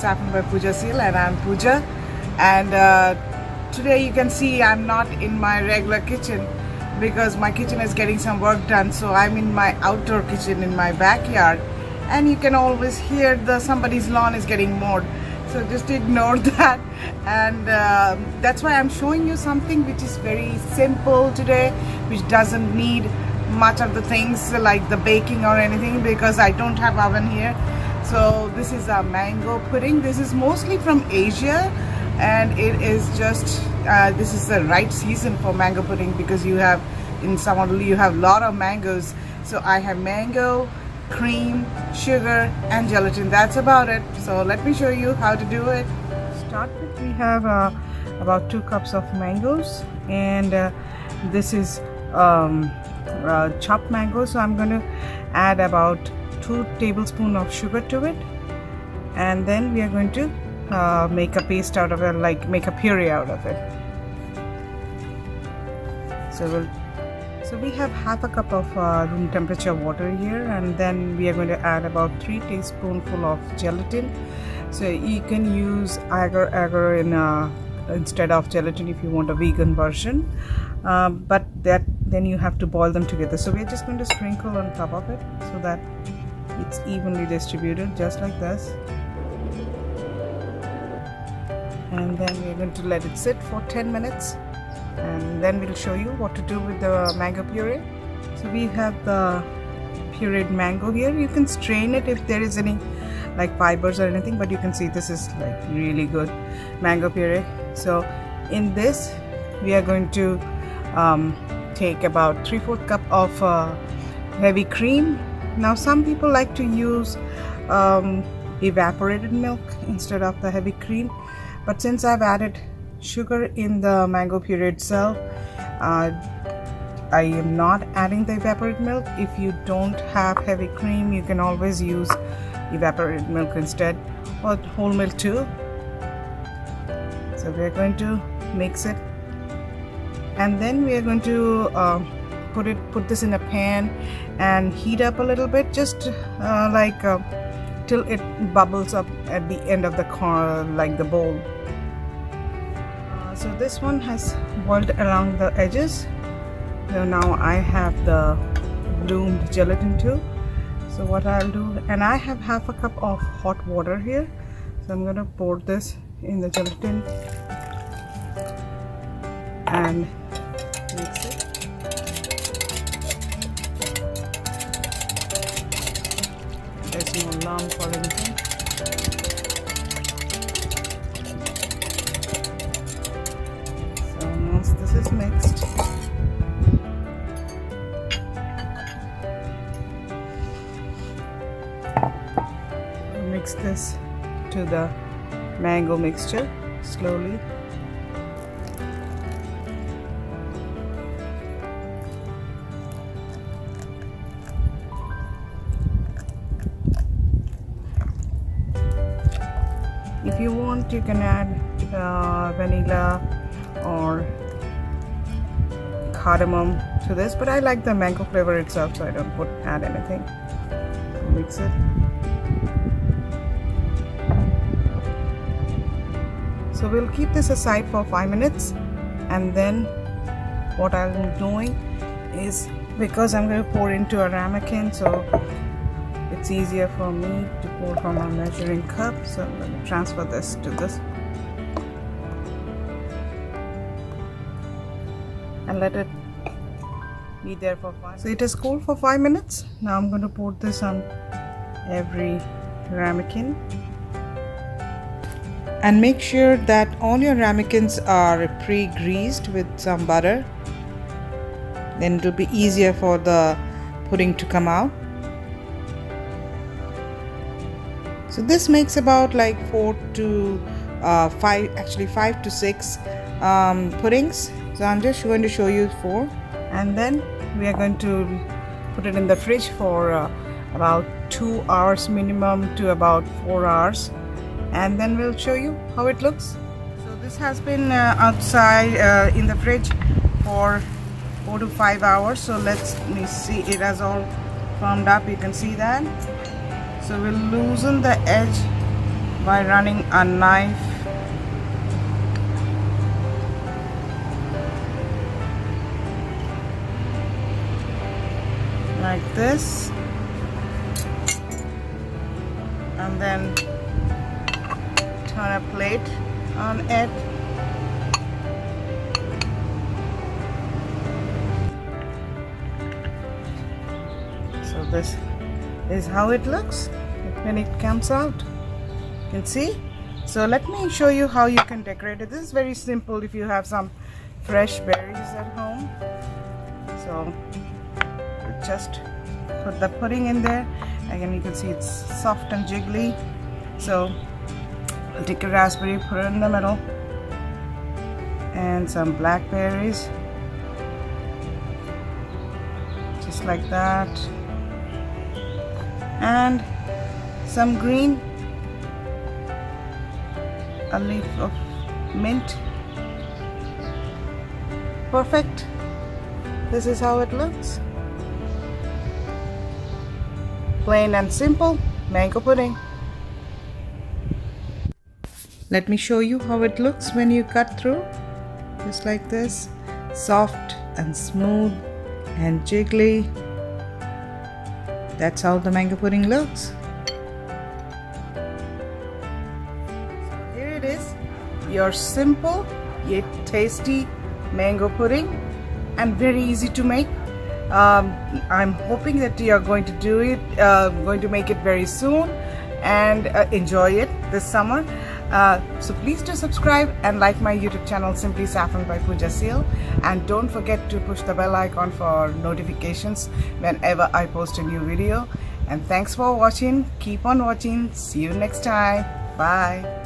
Saffron by Pooja Seal, and I'm Pooja. And today you can see I'm not in my regular kitchen because my kitchen is getting some work done. So I'm in my outdoor kitchen in my backyard, and you can always hear somebody's lawn is getting mowed. So just ignore that, and that's why I'm showing you something which is very simple today, which doesn't need much of the things like the baking or anything, because I don't have oven here. So this is a mango pudding. This is mostly from Asia, and it is just this is the right season for mango pudding because you have in summer you have a lot of mangoes. So I have mango, cream, sugar and gelatin. That's about it. So let me show you how to do it. To start with, we have about 2 cups of mangoes, and this is chopped mango. So I'm going to add about 2 tablespoons of sugar to it, and then we are going to make a paste out of it, like make a puree out of it. So we have half a cup of room temperature water here, and then we are going to add about 3 tablespoonful of gelatin. So you can use agar in instead of gelatin if you want a vegan version, but then you have to boil them together. So we're just going to sprinkle on top of it so that it's evenly distributed, just like this. And then we're going to let it sit for 10 minutes, and then we'll show you what to do with the mango puree. So we have the pureed mango here. You can strain it if there is any like fibers or anything, but you can see this is like really good mango puree. So in this we are going to take about 3/4 cup of heavy cream. Now some people like to use evaporated milk instead of the heavy cream, but since I've added sugar in the mango puree itself, I am not adding the evaporated milk. If you don't have heavy cream, you can always use evaporated milk instead, or whole milk too. So we're going to mix it, and then we are going to put this in a pan and heat up a little bit, just till it bubbles up at the end of the like the bowl. So this one has boiled along the edges. So now I have the bloomed gelatin too. So what I'll do, and I have half a cup of hot water here, so I'm going to pour this in the gelatin and mix it. There's no lump or anything. So once this is mixed, mix this to the mango mixture slowly. If you want, you can add vanilla or cardamom to this, but I like the mango flavor itself, so I don't add anything. Mix it. So we'll keep this aside for 5 minutes, and then what I'm doing is, because I'm going to pour into a ramekin, so it's easier for me to pour from a measuring cup. So I'm going to transfer this to this and let it be there for 5 minutes. So it is cooled for 5 minutes. Now I'm going to pour this on every ramekin. And make sure that all your ramekins are pre-greased with some butter. Then it will be easier for the pudding to come out. So this makes about like 5 to 6 puddings. So I'm just going to show you 4, and then we are going to put it in the fridge for about 2 hours minimum to about 4 hours, and then we'll show you how it looks. So this has been outside in the fridge for 4 to 5 hours. So let me see, it has all firmed up, you can see that. So we'll loosen the edge by running a knife like this, and then turn a plate on it. So this is how it looks when it comes out. You can see. So let me show you how you can decorate it. This is very simple if you have some fresh berries at home. So just put the pudding in there. Again, you can see it's soft and jiggly. So I'll take a raspberry, put it in the middle, and some blackberries, just like that, and some green, a leaf of mint. Perfect. This is how it looks. Plain and simple mango pudding. Let me show you how it looks when you cut through. Just like this. Soft and smooth and jiggly. That's how the mango pudding looks. So here it is. Your simple yet tasty mango pudding, and very easy to make. I'm hoping that you are going to do it, going to make it very soon and enjoy it this summer. So please do subscribe and like my YouTube channel, Simply Saffron by Pooja Seal, and don't forget to push the bell icon for notifications whenever I post a new video. And thanks for watching. Keep on watching. See you next time. Bye.